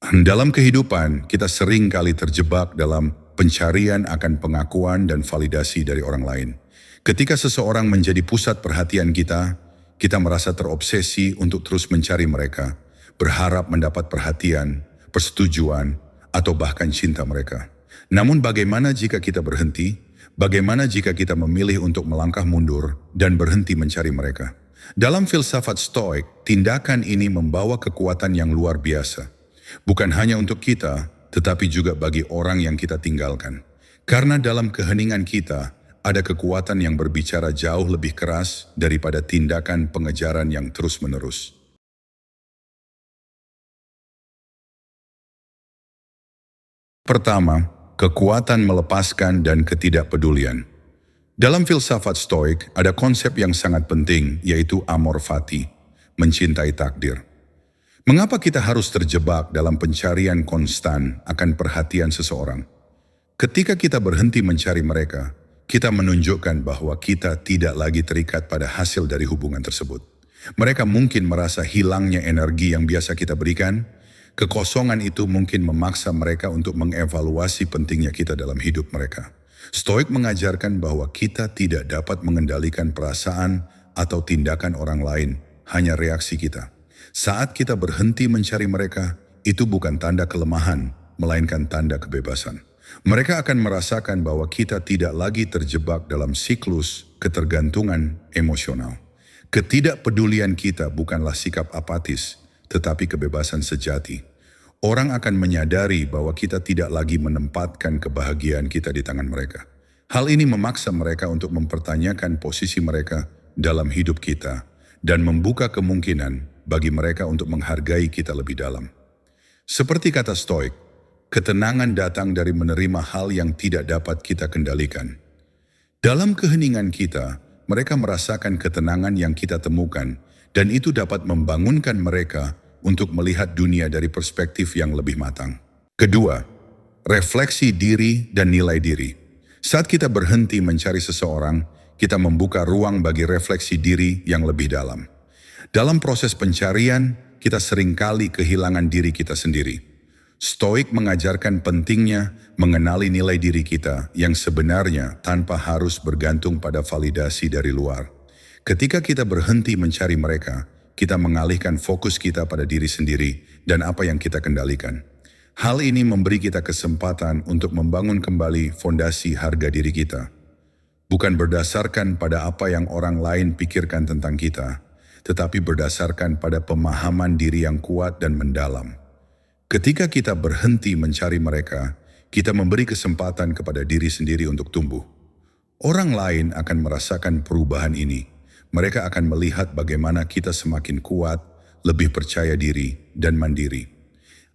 Dalam kehidupan, kita sering kali terjebak dalam pencarian akan pengakuan dan validasi dari orang lain. Ketika seseorang menjadi pusat perhatian kita merasa terobsesi untuk terus mencari mereka, berharap mendapat perhatian, persetujuan, atau bahkan cinta mereka. Namun bagaimana jika kita berhenti? Bagaimana jika kita memilih untuk melangkah mundur dan berhenti mencari mereka? Dalam filsafat Stoik, tindakan ini membawa kekuatan yang luar biasa. Bukan hanya untuk kita, tetapi juga bagi orang yang kita tinggalkan. Karena dalam keheningan kita, ada kekuatan yang berbicara jauh lebih keras daripada tindakan pengejaran yang terus-menerus. Pertama, kekuatan melepaskan dan ketidakpedulian. Dalam filsafat Stoik, ada konsep yang sangat penting, yaitu amor fati, mencintai takdir. Mengapa kita harus terjebak dalam pencarian konstan akan perhatian seseorang? Ketika kita berhenti mencari mereka, kita menunjukkan bahwa kita tidak lagi terikat pada hasil dari hubungan tersebut. Mereka mungkin merasa hilangnya energi yang biasa kita berikan. Kekosongan itu mungkin memaksa mereka untuk mengevaluasi pentingnya kita dalam hidup mereka. Stoik mengajarkan bahwa kita tidak dapat mengendalikan perasaan atau tindakan orang lain, hanya reaksi kita. Saat kita berhenti mencari mereka, itu bukan tanda kelemahan, melainkan tanda kebebasan. Mereka akan merasakan bahwa kita tidak lagi terjebak dalam siklus ketergantungan emosional. Ketidakpedulian kita bukanlah sikap apatis, tetapi kebebasan sejati. Orang akan menyadari bahwa kita tidak lagi menempatkan kebahagiaan kita di tangan mereka. Hal ini memaksa mereka untuk mempertanyakan posisi mereka dalam hidup kita dan membuka kemungkinan bagi mereka untuk menghargai kita lebih dalam. Seperti kata Stoik, ketenangan datang dari menerima hal yang tidak dapat kita kendalikan. Dalam keheningan kita, mereka merasakan ketenangan yang kita temukan, dan itu dapat membangunkan mereka untuk melihat dunia dari perspektif yang lebih matang. Kedua, refleksi diri dan nilai diri. Saat kita berhenti mencari seseorang, kita membuka ruang bagi refleksi diri yang lebih dalam. Dalam proses pencarian, kita seringkali kehilangan diri kita sendiri. Stoik mengajarkan pentingnya mengenali nilai diri kita yang sebenarnya tanpa harus bergantung pada validasi dari luar. Ketika kita berhenti mencari mereka, kita mengalihkan fokus kita pada diri sendiri dan apa yang kita kendalikan. Hal ini memberi kita kesempatan untuk membangun kembali fondasi harga diri kita. Bukan berdasarkan pada apa yang orang lain pikirkan tentang kita, tetapi berdasarkan pada pemahaman diri yang kuat dan mendalam. Ketika kita berhenti mencari mereka, kita memberi kesempatan kepada diri sendiri untuk tumbuh. Orang lain akan merasakan perubahan ini. Mereka akan melihat bagaimana kita semakin kuat, lebih percaya diri, dan mandiri.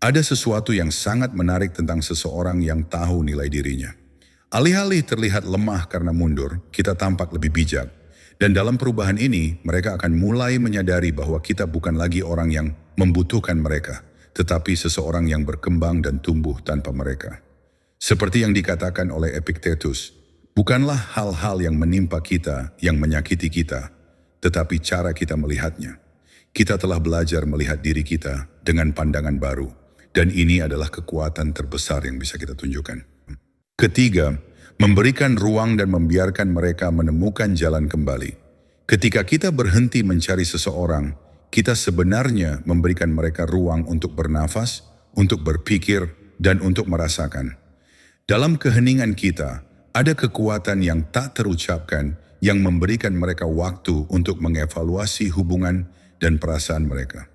Ada sesuatu yang sangat menarik tentang seseorang yang tahu nilai dirinya. Alih-alih terlihat lemah karena mundur, kita tampak lebih bijak. Dan dalam perubahan ini, mereka akan mulai menyadari bahwa kita bukan lagi orang yang membutuhkan mereka, tetapi seseorang yang berkembang dan tumbuh tanpa mereka. Seperti yang dikatakan oleh Epictetus, bukanlah hal-hal yang menimpa kita yang menyakiti kita, tetapi cara kita melihatnya. Kita telah belajar melihat diri kita dengan pandangan baru, dan ini adalah kekuatan terbesar yang bisa kita tunjukkan. Ketiga, memberikan ruang dan membiarkan mereka menemukan jalan kembali. Ketika kita berhenti mencari seseorang, kita sebenarnya memberikan mereka ruang untuk bernafas, untuk berpikir, dan untuk merasakan. Dalam keheningan kita, ada kekuatan yang tak terucapkan yang memberikan mereka waktu untuk mengevaluasi hubungan dan perasaan mereka.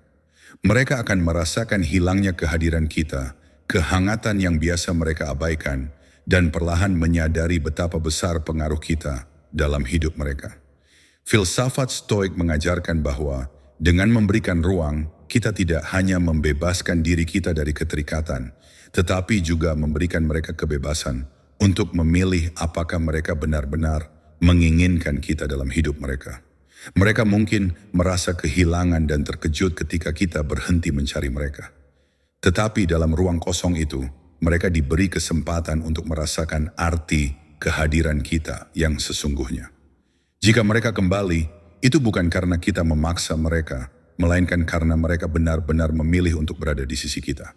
Mereka akan merasakan hilangnya kehadiran kita, kehangatan yang biasa mereka abaikan, dan perlahan menyadari betapa besar pengaruh kita dalam hidup mereka. Filsafat Stoik mengajarkan bahwa dengan memberikan ruang, kita tidak hanya membebaskan diri kita dari keterikatan, tetapi juga memberikan mereka kebebasan untuk memilih apakah mereka benar-benar menginginkan kita dalam hidup mereka. Mereka mungkin merasa kehilangan dan terkejut ketika kita berhenti mencari mereka. Tetapi dalam ruang kosong itu, mereka diberi kesempatan untuk merasakan arti kehadiran kita yang sesungguhnya. Jika mereka kembali, itu bukan karena kita memaksa mereka, melainkan karena mereka benar-benar memilih untuk berada di sisi kita.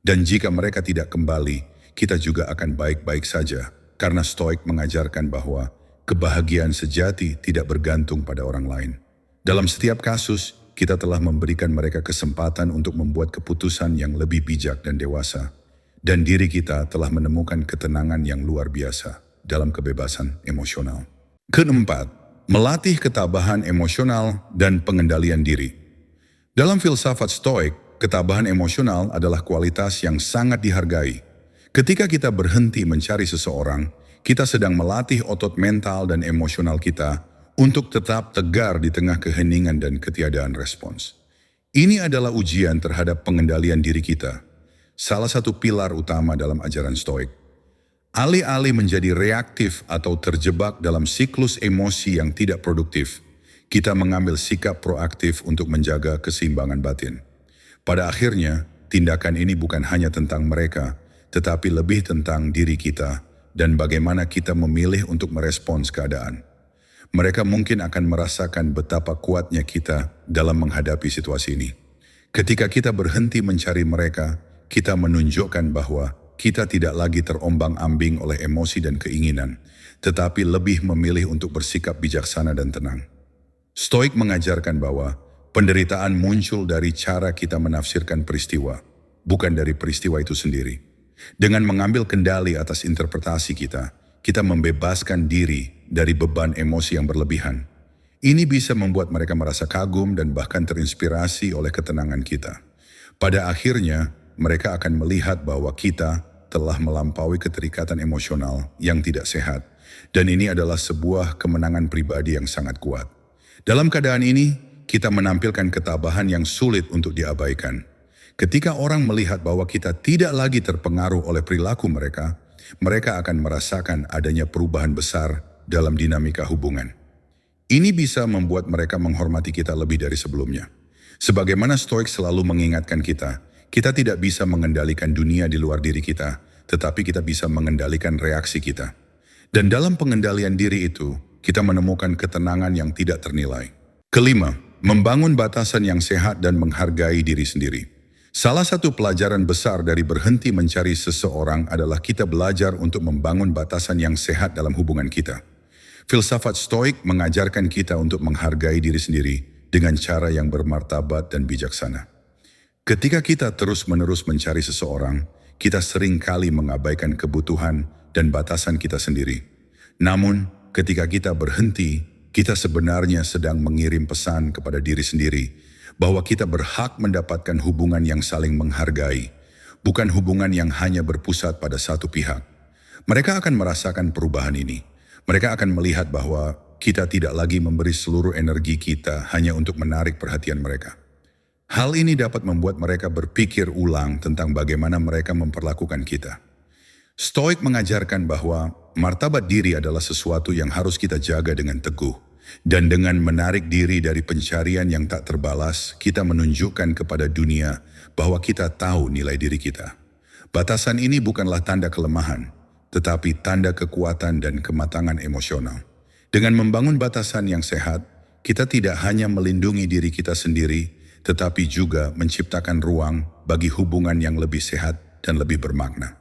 Dan jika mereka tidak kembali, kita juga akan baik-baik saja. Karena Stoik mengajarkan bahwa kebahagiaan sejati tidak bergantung pada orang lain. Dalam setiap kasus, kita telah memberikan mereka kesempatan untuk membuat keputusan yang lebih bijak dan dewasa. Dan diri kita telah menemukan ketenangan yang luar biasa dalam kebebasan emosional. Keempat, melatih ketabahan emosional dan pengendalian diri. Dalam filsafat Stoik, ketabahan emosional adalah kualitas yang sangat dihargai. Ketika kita berhenti mencari seseorang, kita sedang melatih otot mental dan emosional kita untuk tetap tegar di tengah keheningan dan ketiadaan respons. Ini adalah ujian terhadap pengendalian diri kita, salah satu pilar utama dalam ajaran Stoik. Alih-alih menjadi reaktif atau terjebak dalam siklus emosi yang tidak produktif, kita mengambil sikap proaktif untuk menjaga keseimbangan batin. Pada akhirnya, tindakan ini bukan hanya tentang mereka, tetapi lebih tentang diri kita dan bagaimana kita memilih untuk merespons keadaan. Mereka mungkin akan merasakan betapa kuatnya kita dalam menghadapi situasi ini. Ketika kita berhenti mencari mereka, kita menunjukkan bahwa kita tidak lagi terombang-ambing oleh emosi dan keinginan, tetapi lebih memilih untuk bersikap bijaksana dan tenang. Stoik mengajarkan bahwa penderitaan muncul dari cara kita menafsirkan peristiwa, bukan dari peristiwa itu sendiri. Dengan mengambil kendali atas interpretasi kita membebaskan diri dari beban emosi yang berlebihan. Ini bisa membuat mereka merasa kagum dan bahkan terinspirasi oleh ketenangan kita. Pada akhirnya, mereka akan melihat bahwa kita telah melampaui keterikatan emosional yang tidak sehat. Dan ini adalah sebuah kemenangan pribadi yang sangat kuat. Dalam keadaan ini, kita menampilkan ketabahan yang sulit untuk diabaikan. Ketika orang melihat bahwa kita tidak lagi terpengaruh oleh perilaku mereka, mereka akan merasakan adanya perubahan besar dalam dinamika hubungan. Ini bisa membuat mereka menghormati kita lebih dari sebelumnya. Sebagaimana Stoik selalu mengingatkan kita tidak bisa mengendalikan dunia di luar diri kita, tetapi kita bisa mengendalikan reaksi kita. Dan dalam pengendalian diri itu, kita menemukan ketenangan yang tidak ternilai. Kelima, membangun batasan yang sehat dan menghargai diri sendiri. Salah satu pelajaran besar dari berhenti mencari seseorang adalah kita belajar untuk membangun batasan yang sehat dalam hubungan kita. Filsafat Stoik mengajarkan kita untuk menghargai diri sendiri dengan cara yang bermartabat dan bijaksana. Ketika kita terus-menerus mencari seseorang, kita sering kali mengabaikan kebutuhan dan batasan kita sendiri. Namun, ketika kita berhenti, kita sebenarnya sedang mengirim pesan kepada diri sendiri bahwa kita berhak mendapatkan hubungan yang saling menghargai, bukan hubungan yang hanya berpusat pada satu pihak. Mereka akan merasakan perubahan ini. Mereka akan melihat bahwa kita tidak lagi memberi seluruh energi kita hanya untuk menarik perhatian mereka. Hal ini dapat membuat mereka berpikir ulang tentang bagaimana mereka memperlakukan kita. Stoik mengajarkan bahwa martabat diri adalah sesuatu yang harus kita jaga dengan teguh. Dan dengan menarik diri dari pencarian yang tak terbalas, kita menunjukkan kepada dunia bahwa kita tahu nilai diri kita. Batasan ini bukanlah tanda kelemahan, tetapi tanda kekuatan dan kematangan emosional. Dengan membangun batasan yang sehat, kita tidak hanya melindungi diri kita sendiri, tetapi juga menciptakan ruang bagi hubungan yang lebih sehat dan lebih bermakna.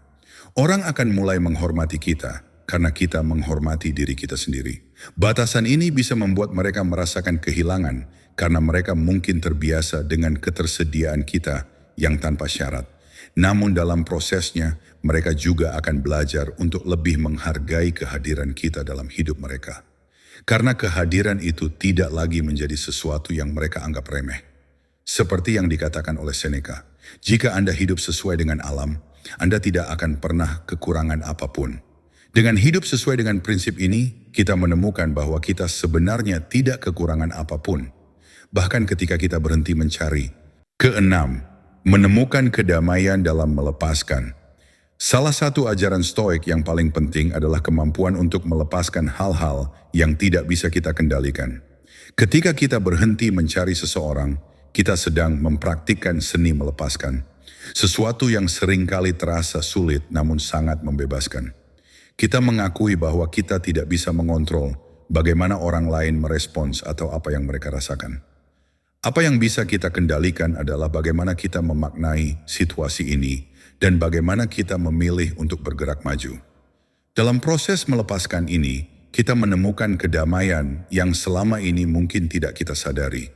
Orang akan mulai menghormati kita karena kita menghormati diri kita sendiri. Batasan ini bisa membuat mereka merasakan kehilangan karena mereka mungkin terbiasa dengan ketersediaan kita yang tanpa syarat. Namun dalam prosesnya, mereka juga akan belajar untuk lebih menghargai kehadiran kita dalam hidup mereka. Karena kehadiran itu tidak lagi menjadi sesuatu yang mereka anggap remeh. Seperti yang dikatakan oleh Seneca, jika Anda hidup sesuai dengan alam, Anda tidak akan pernah kekurangan apapun. Dengan hidup sesuai dengan prinsip ini, kita menemukan bahwa kita sebenarnya tidak kekurangan apapun, bahkan ketika kita berhenti mencari. Keenam, menemukan kedamaian dalam melepaskan. Salah satu ajaran Stoik yang paling penting adalah kemampuan untuk melepaskan hal-hal yang tidak bisa kita kendalikan. Ketika kita berhenti mencari seseorang, kita sedang mempraktikkan seni melepaskan. Sesuatu yang seringkali terasa sulit namun sangat membebaskan. Kita mengakui bahwa kita tidak bisa mengontrol bagaimana orang lain merespons atau apa yang mereka rasakan. Apa yang bisa kita kendalikan adalah bagaimana kita memaknai situasi ini dan bagaimana kita memilih untuk bergerak maju. Dalam proses melepaskan ini, kita menemukan kedamaian yang selama ini mungkin tidak kita sadari.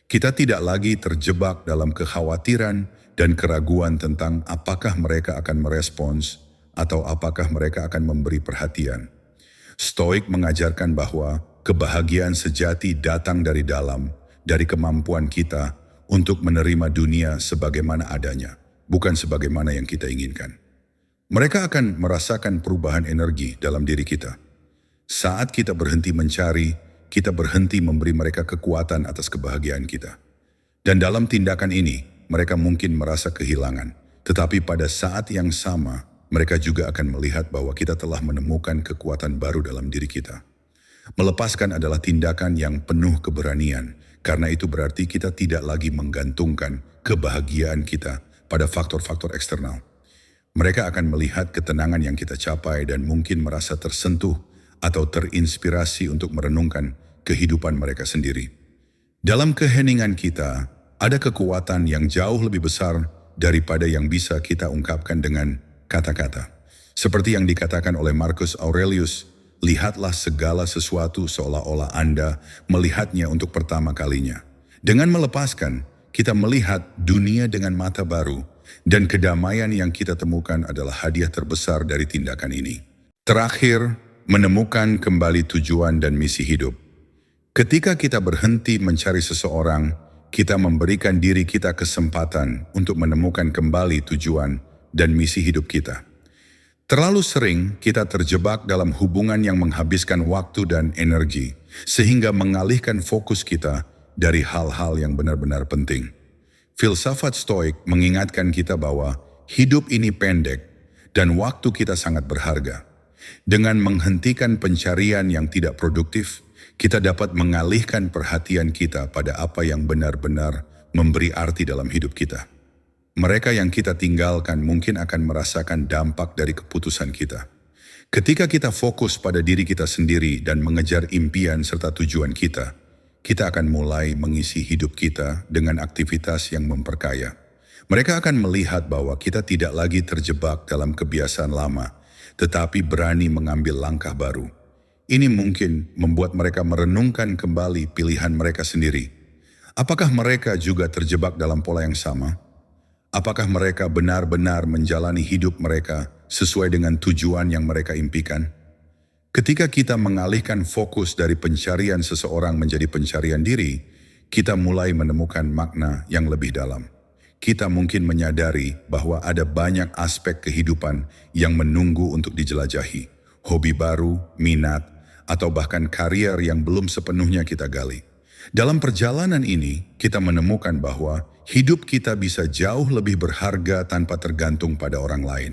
Kita tidak lagi terjebak dalam kekhawatiran dan keraguan tentang apakah mereka akan merespons atau apakah mereka akan memberi perhatian. Stoik mengajarkan bahwa kebahagiaan sejati datang dari dalam, dari kemampuan kita untuk menerima dunia sebagaimana adanya, bukan sebagaimana yang kita inginkan. Mereka akan merasakan perubahan energi dalam diri kita. Saat kita berhenti mencari, kita berhenti memberi mereka kekuatan atas kebahagiaan kita. Dan dalam tindakan ini, mereka mungkin merasa kehilangan. Tetapi pada saat yang sama, mereka juga akan melihat bahwa kita telah menemukan kekuatan baru dalam diri kita. Melepaskan adalah tindakan yang penuh keberanian, karena itu berarti kita tidak lagi menggantungkan kebahagiaan kita pada faktor-faktor eksternal. Mereka akan melihat ketenangan yang kita capai dan mungkin merasa tersentuh atau terinspirasi untuk merenungkan kehidupan mereka sendiri. Dalam keheningan kita, ada kekuatan yang jauh lebih besar daripada yang bisa kita ungkapkan dengan kata-kata. Seperti yang dikatakan oleh Marcus Aurelius, lihatlah segala sesuatu seolah-olah Anda melihatnya untuk pertama kalinya. Dengan melepaskan, kita melihat dunia dengan mata baru, dan kedamaian yang kita temukan adalah hadiah terbesar dari tindakan ini. Terakhir, menemukan kembali tujuan dan misi hidup. Ketika kita berhenti mencari seseorang, kita memberikan diri kita kesempatan untuk menemukan kembali tujuan dan misi hidup kita. Terlalu sering kita terjebak dalam hubungan yang menghabiskan waktu dan energi, sehingga mengalihkan fokus kita dari hal-hal yang benar-benar penting. Filsafat Stoik mengingatkan kita bahwa hidup ini pendek dan waktu kita sangat berharga. Dengan menghentikan pencarian yang tidak produktif, kita dapat mengalihkan perhatian kita pada apa yang benar-benar memberi arti dalam hidup kita. Mereka yang kita tinggalkan mungkin akan merasakan dampak dari keputusan kita. Ketika kita fokus pada diri kita sendiri dan mengejar impian serta tujuan kita akan mulai mengisi hidup kita dengan aktivitas yang memperkaya. Mereka akan melihat bahwa kita tidak lagi terjebak dalam kebiasaan lama, tetapi berani mengambil langkah baru. Ini mungkin membuat mereka merenungkan kembali pilihan mereka sendiri. Apakah mereka juga terjebak dalam pola yang sama? Apakah mereka benar-benar menjalani hidup mereka sesuai dengan tujuan yang mereka impikan? Ketika kita mengalihkan fokus dari pencarian seseorang menjadi pencarian diri, kita mulai menemukan makna yang lebih dalam. Kita mungkin menyadari bahwa ada banyak aspek kehidupan yang menunggu untuk dijelajahi. Hobi baru, minat, atau bahkan karier yang belum sepenuhnya kita gali. Dalam perjalanan ini, kita menemukan bahwa hidup kita bisa jauh lebih berharga tanpa tergantung pada orang lain.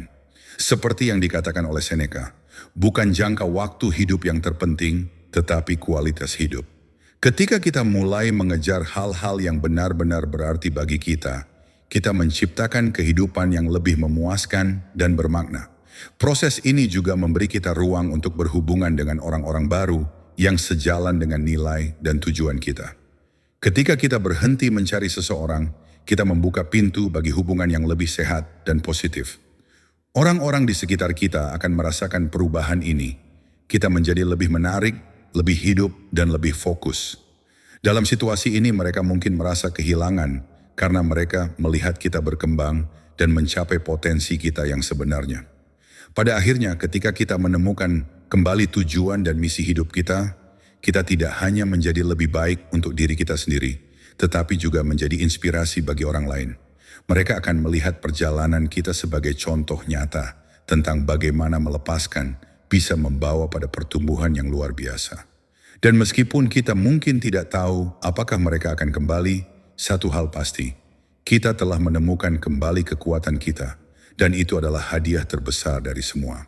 Seperti yang dikatakan oleh Seneca, bukan jangka waktu hidup yang terpenting, tetapi kualitas hidup. Ketika kita mulai mengejar hal-hal yang benar-benar berarti bagi kita menciptakan kehidupan yang lebih memuaskan dan bermakna. Proses ini juga memberi kita ruang untuk berhubungan dengan orang-orang baru yang sejalan dengan nilai dan tujuan kita. Ketika kita berhenti mencari seseorang, kita membuka pintu bagi hubungan yang lebih sehat dan positif. Orang-orang di sekitar kita akan merasakan perubahan ini. Kita menjadi lebih menarik, lebih hidup, dan lebih fokus. Dalam situasi ini mereka mungkin merasa kehilangan karena mereka melihat kita berkembang dan mencapai potensi kita yang sebenarnya. Pada akhirnya ketika kita menemukan kembali tujuan dan misi hidup kita tidak hanya menjadi lebih baik untuk diri kita sendiri, tetapi juga menjadi inspirasi bagi orang lain. Mereka akan melihat perjalanan kita sebagai contoh nyata tentang bagaimana melepaskan bisa membawa pada pertumbuhan yang luar biasa. Dan meskipun kita mungkin tidak tahu apakah mereka akan kembali, satu hal pasti, kita telah menemukan kembali kekuatan kita, dan itu adalah hadiah terbesar dari semua.